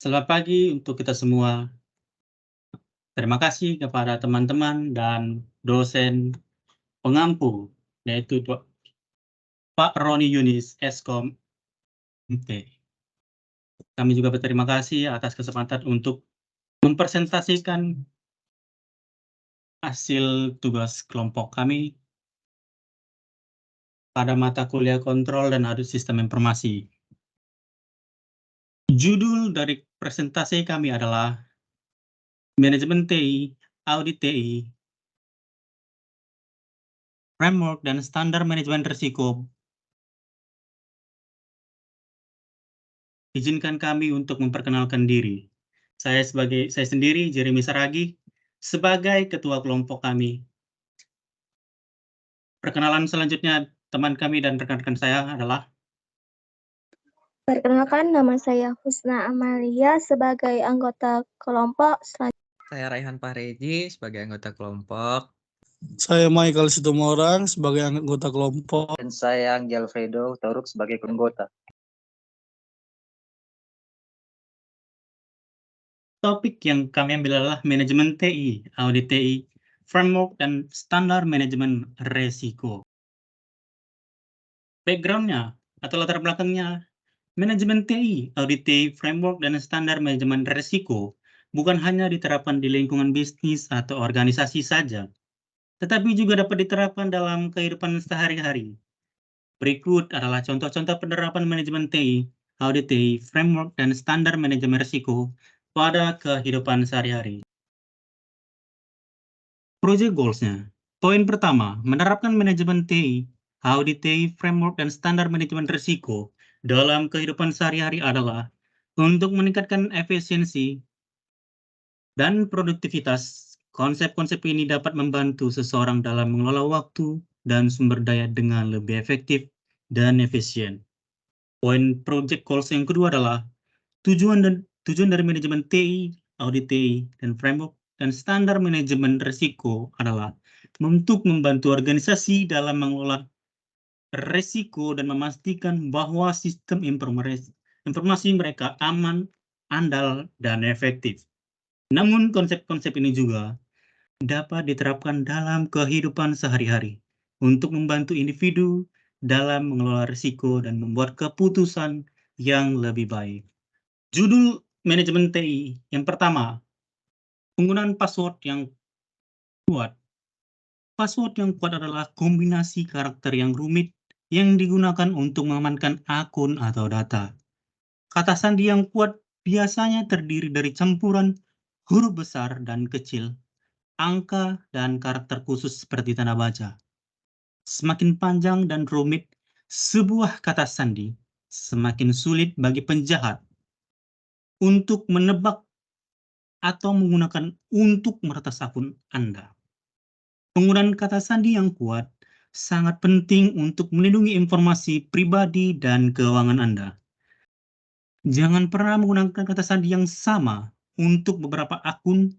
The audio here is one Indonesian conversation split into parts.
Selamat pagi untuk kita semua. Terima kasih kepada teman-teman dan dosen pengampu, yaitu Pak Roni Yunis, Eskom MT. Kami juga berterima kasih atas kesempatan untuk mempresentasikan hasil tugas kelompok kami pada mata kuliah kontrol dan audit sistem informasi. Judul dari presentasi kami adalah Manajemen TI, Audit TI, Framework dan Standar Manajemen Risiko. Izinkan kami untuk memperkenalkan diri. Saya sendiri, Jeremy Saragi, sebagai ketua kelompok kami. Perkenalan selanjutnya teman kami dan rekan-rekan saya adalah Perkenalkan, nama saya Husna Amalia sebagai anggota kelompok. Saya Raihan Pahreji sebagai anggota kelompok. Saya Michael Situmorang sebagai anggota kelompok. Dan saya Angel Fredo Tauruk sebagai anggota. topik yang kami ambil adalah manajemen TI, audit TI, framework dan standar manajemen resiko. Background-nya atau latar belakangnya, manajemen TI, audit TI, framework dan standar manajemen resiko bukan hanya diterapkan di lingkungan bisnis atau organisasi saja, tetapi juga dapat diterapkan dalam kehidupan sehari-hari. Berikut adalah contoh-contoh penerapan manajemen TI, audit TI, framework, dan standar manajemen risiko pada kehidupan sehari-hari. Project goals-nya. Poin pertama, menerapkan manajemen TI, audit TI, framework, dan standar manajemen risiko dalam kehidupan sehari-hari adalah untuk meningkatkan efisiensi dan produktivitas. Konsep-konsep ini dapat membantu seseorang dalam mengelola waktu dan sumber daya dengan lebih efektif dan efisien. Poin project goals yang kedua adalah tujuan dari manajemen TI, audit TI, dan framework dan standar manajemen risiko adalah untuk membantu organisasi dalam mengelola risiko dan memastikan bahwa sistem informasi mereka aman, andal, dan efektif. Namun konsep-konsep ini juga dapat diterapkan dalam kehidupan sehari-hari untuk membantu individu dalam mengelola risiko dan membuat keputusan yang lebih baik. Judul manajemen TI yang pertama, penggunaan password yang kuat. Password yang kuat adalah kombinasi karakter yang rumit yang digunakan untuk mengamankan akun atau data. Kata sandi yang kuat biasanya terdiri dari campuran huruf besar dan kecil, angka, dan karakter khusus seperti tanda baca. Semakin panjang dan rumit sebuah kata sandi, semakin sulit bagi penjahat untuk menebak atau menggunakan untuk meretas akun Anda. Penggunaan kata sandi yang kuat sangat penting untuk melindungi informasi pribadi dan keuangan Anda. Jangan pernah menggunakan kata sandi yang sama untuk beberapa akun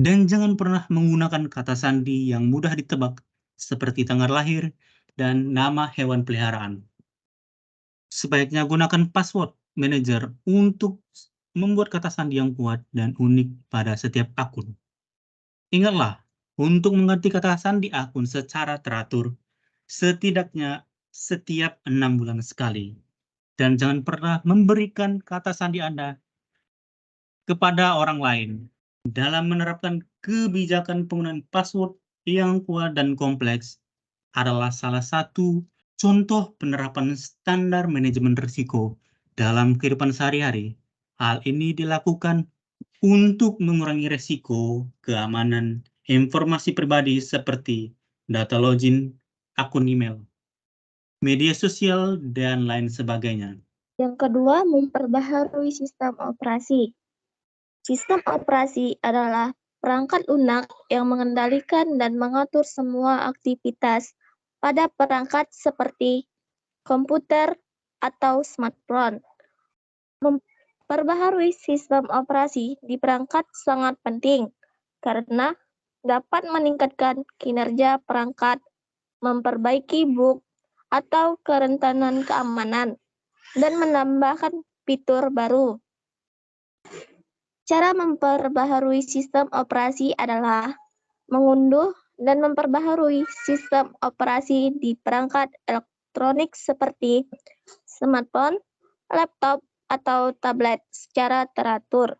dan jangan pernah menggunakan kata sandi yang mudah ditebak seperti tanggal lahir dan nama hewan peliharaan. Sebaiknya gunakan password manager untuk membuat kata sandi yang kuat dan unik pada setiap akun. Ingatlah, untuk mengganti kata sandi akun secara teratur, setidaknya setiap 6 bulan sekali. Dan jangan pernah memberikan kata sandi Anda kepada orang lain. Dalam menerapkan kebijakan penggunaan password yang kuat dan kompleks adalah salah satu contoh penerapan standar manajemen risiko dalam kehidupan sehari-hari. Hal ini dilakukan untuk mengurangi risiko keamanan informasi pribadi seperti data login, akun email, media sosial, dan lain sebagainya. Yang kedua, memperbaharui sistem operasi. Sistem operasi adalah perangkat lunak yang mengendalikan dan mengatur semua aktivitas pada perangkat seperti komputer atau smartphone. Memperbaharui sistem operasi di perangkat sangat penting karena dapat meningkatkan kinerja perangkat, memperbaiki bug atau kerentanan keamanan, dan menambahkan fitur baru. Cara memperbaharui sistem operasi adalah mengunduh dan memperbaharui sistem operasi di perangkat elektronik seperti smartphone, laptop, atau tablet secara teratur.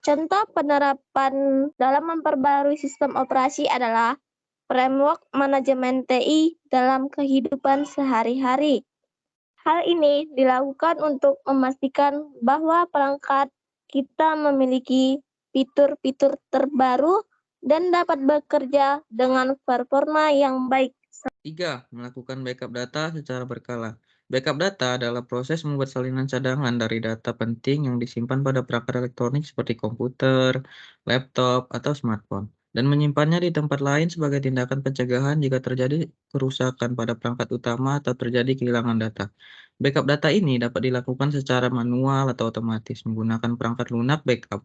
Contoh penerapan dalam memperbaharui sistem operasi adalah framework manajemen TI dalam kehidupan sehari-hari. Hal ini dilakukan untuk memastikan bahwa perangkat kita memiliki fitur-fitur terbaru dan dapat bekerja dengan performa yang baik. 3. Melakukan backup data secara berkala. Backup data adalah proses membuat salinan cadangan dari data penting yang disimpan pada perangkat elektronik seperti komputer, laptop, atau smartphone, dan menyimpannya di tempat lain sebagai tindakan pencegahan jika terjadi kerusakan pada perangkat utama atau terjadi kehilangan data. Backup data ini dapat dilakukan secara manual atau otomatis menggunakan perangkat lunak backup.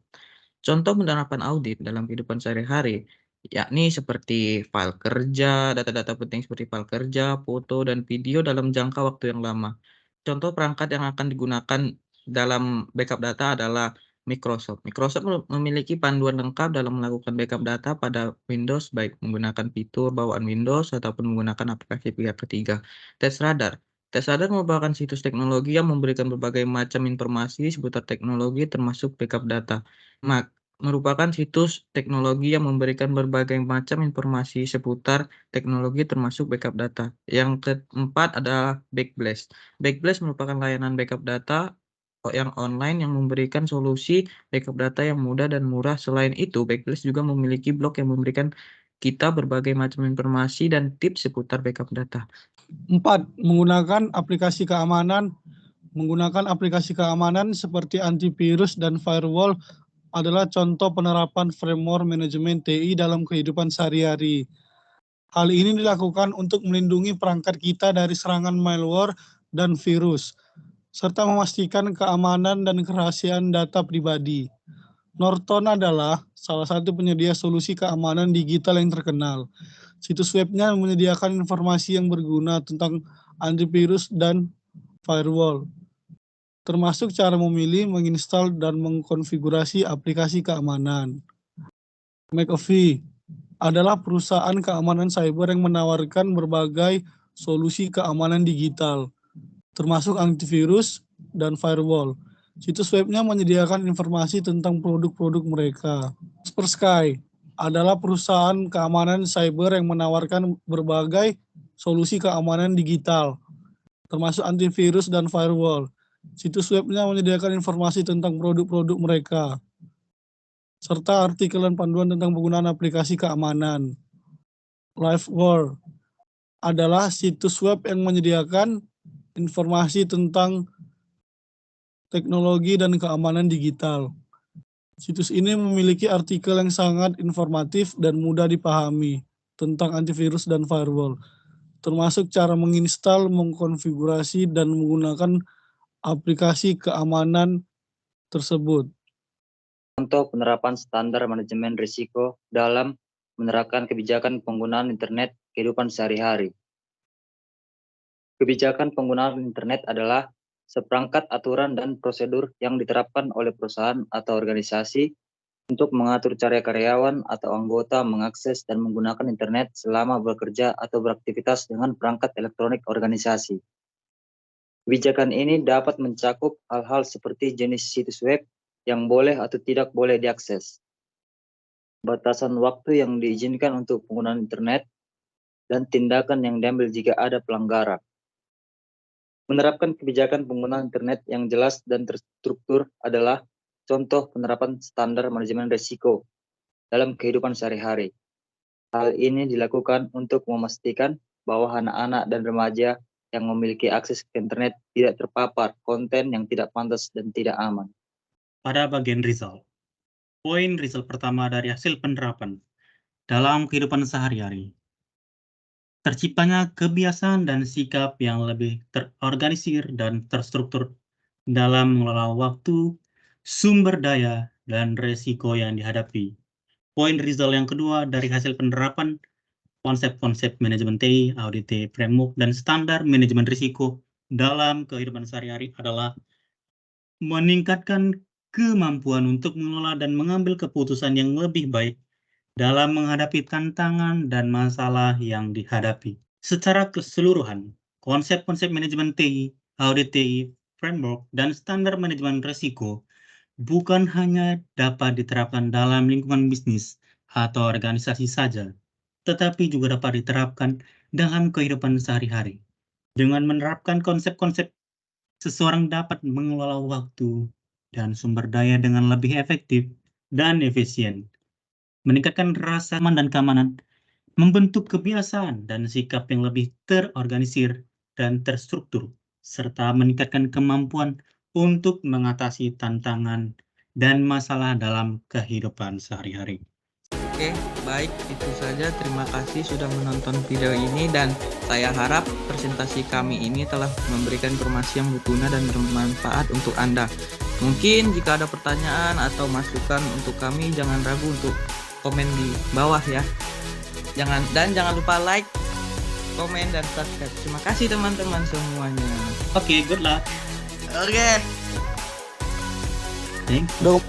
Contoh penerapan audit dalam kehidupan sehari-hari, yakni seperti file kerja, data-data penting seperti file kerja, foto, dan video dalam jangka waktu yang lama. Contoh perangkat yang akan digunakan dalam backup data adalah Microsoft. Microsoft memiliki panduan lengkap dalam melakukan backup data pada Windows, baik menggunakan fitur bawaan Windows ataupun menggunakan aplikasi pihak ketiga. TestRadar. TestRadar merupakan situs teknologi yang memberikan berbagai macam informasi seputar teknologi termasuk backup data. Merupakan situs teknologi yang memberikan berbagai macam informasi seputar teknologi termasuk backup data. Yang keempat adalah Backblaze. Backblaze merupakan layanan backup data yang online yang memberikan solusi backup data yang mudah dan murah. Selain itu, Backblaze juga memiliki blog yang memberikan kita berbagai macam informasi dan tips seputar backup data. 4. Menggunakan aplikasi keamanan. Menggunakan aplikasi keamanan seperti antivirus dan firewall adalah contoh penerapan framework manajemen TI dalam kehidupan sehari-hari. Hal ini dilakukan untuk melindungi perangkat kita dari serangan malware dan virus, serta memastikan keamanan dan kerahasiaan data pribadi. Norton adalah salah satu penyedia solusi keamanan digital yang terkenal. Situs webnya menyediakan informasi yang berguna tentang antivirus dan firewall, termasuk cara memilih, menginstal, dan mengkonfigurasi aplikasi keamanan. McAfee adalah perusahaan keamanan cyber yang menawarkan berbagai solusi keamanan digital, termasuk antivirus dan firewall. Situs webnya menyediakan informasi tentang produk-produk mereka. Kaspersky adalah perusahaan keamanan cyber yang menawarkan berbagai solusi keamanan digital, termasuk antivirus dan firewall. Situs webnya menyediakan informasi tentang produk-produk mereka, serta artikel dan panduan tentang penggunaan aplikasi keamanan. LiveWire adalah situs web yang menyediakan informasi tentang teknologi dan keamanan digital. Situs ini memiliki artikel yang sangat informatif dan mudah dipahami tentang antivirus dan firewall, termasuk cara menginstal, mengkonfigurasi, dan menggunakan aplikasi keamanan tersebut. Contoh penerapan standar manajemen risiko dalam menerapkan kebijakan penggunaan internet kehidupan sehari-hari. Kebijakan penggunaan internet adalah seperangkat aturan dan prosedur yang diterapkan oleh perusahaan atau organisasi untuk mengatur cara karyawan atau anggota mengakses dan menggunakan internet selama bekerja atau beraktivitas dengan perangkat elektronik organisasi. Kebijakan ini dapat mencakup hal-hal seperti jenis situs web yang boleh atau tidak boleh diakses, batasan waktu yang diizinkan untuk penggunaan internet, dan tindakan yang diambil jika ada pelanggaran. Menerapkan kebijakan penggunaan internet yang jelas dan terstruktur adalah contoh penerapan standar manajemen risiko dalam kehidupan sehari-hari. Hal ini dilakukan untuk memastikan bahwa anak-anak dan remaja yang memiliki akses ke internet tidak terpapar konten yang tidak pantas dan tidak aman. Pada bagian result. Poin result pertama dari hasil penerapan dalam kehidupan sehari-hari. Terciptanya kebiasaan dan sikap yang lebih terorganisir dan terstruktur dalam mengelola waktu, sumber daya, dan resiko yang dihadapi. Poin result yang kedua dari hasil penerapan konsep-konsep manajemen TI, audit TI framework, dan standar manajemen risiko dalam kehidupan sehari-hari adalah meningkatkan kemampuan untuk mengelola dan mengambil keputusan yang lebih baik dalam menghadapi tantangan dan masalah yang dihadapi. Secara keseluruhan, konsep-konsep manajemen TI, audit TI, framework, dan standar manajemen risiko bukan hanya dapat diterapkan dalam lingkungan bisnis atau organisasi saja, tetapi juga dapat diterapkan dalam kehidupan sehari-hari. Dengan menerapkan konsep-konsep, seseorang dapat mengelola waktu dan sumber daya dengan lebih efektif dan efisien, meningkatkan rasa aman dan keamanan, membentuk kebiasaan dan sikap yang lebih terorganisir dan terstruktur, serta meningkatkan kemampuan untuk mengatasi tantangan dan masalah dalam kehidupan sehari-hari. Oke, baik, itu saja. Terima kasih sudah menonton video ini dan saya harap presentasi kami ini telah memberikan informasi yang berguna dan bermanfaat untuk Anda. Mungkin jika ada pertanyaan atau masukan untuk kami, jangan ragu untuk komen di bawah ya. Jangan lupa like, komen, dan subscribe. Terima kasih teman-teman semuanya. Oke, good luck. Oke. Thanks. Dok,